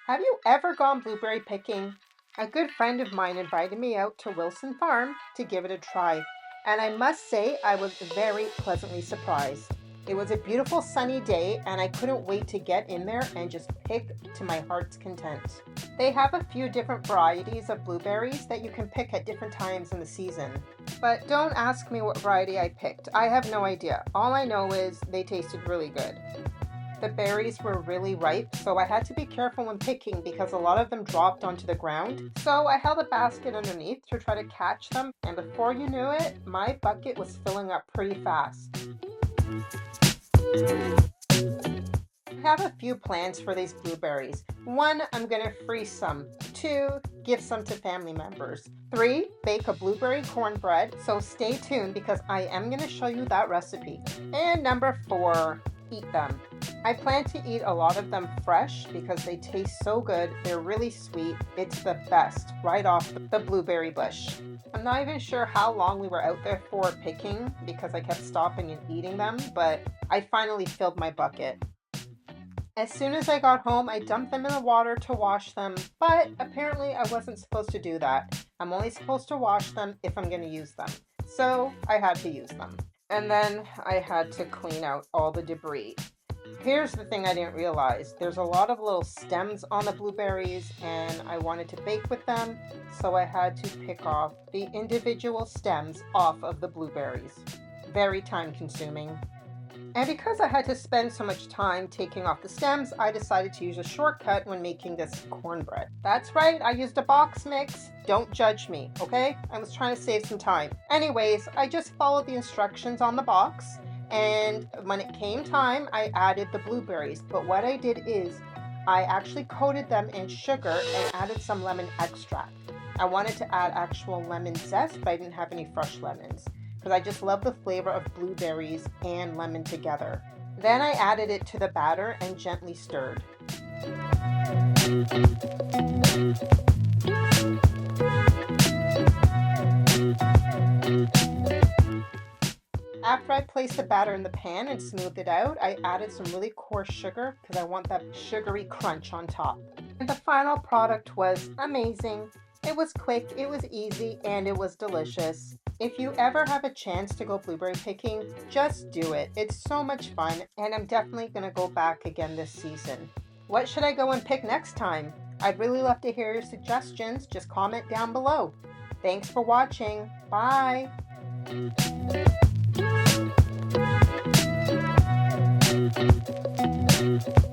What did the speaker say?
Have you ever gone blueberry picking? A good friend of mine invited me out to Wilson Farm to give it a try, and I must say I was very pleasantly surprised. It was a beautiful sunny day, and I couldn't wait to get in there and just pick to my heart's content. They have a few different varieties of blueberries that you can pick at different times in the season. But don't ask me what variety I picked. I have no idea. All I know is they tasted really good. The berries were really ripe, so I had to be careful when picking because a lot of them dropped onto the ground. So I held a basket underneath to try to catch them, and before you knew it, my bucket was filling up pretty fast. I have a few plans for these blueberries. 1, I'm going to freeze some. 2, give some to family members. 3, bake a blueberry cornbread, so stay tuned because I am going to show you that recipe. And number 4, eat them. I plan to eat a lot of them fresh because they taste so good. They're really sweet. It's the best right off the blueberry bush. I'm not even sure how long we were out there for picking because I kept stopping and eating them, but I finally filled my bucket. As soon as I got home, I dumped them in the water to wash them, but apparently I wasn't supposed to do that. I'm only supposed to wash them if I'm going to use them. So I had to use them. And then I had to clean out all the debris. Here's the thing I didn't realize. There's a lot of little stems on the blueberries and I wanted to bake with them, so I had to pick off the individual stems off of the blueberries. Very time consuming. And because I had to spend so much time taking off the stems, I decided to use a shortcut when making this cornbread. That's right, I used a box mix. Don't judge me, okay? I was trying to save some time. Anyways, I just followed the instructions on the box, and when it came time, I added the blueberries. But what I did is I actually coated them in sugar and added some lemon extract. I wanted to add actual lemon zest, but I didn't have any fresh lemons, because I just love the flavor of blueberries and lemon together. Then I added it to the batter and gently stirred. After I placed the batter in the pan and smoothed it out, I added some really coarse sugar because I want that sugary crunch on top. And the final product was amazing. It was quick, it was easy, and it was delicious. If you ever have a chance to go blueberry picking, just do it. It's so much fun, and I'm definitely going to go back again this season. What should I go and pick next time? I'd really love to hear your suggestions. Just comment down below. Thanks for watching. Bye! Thank you.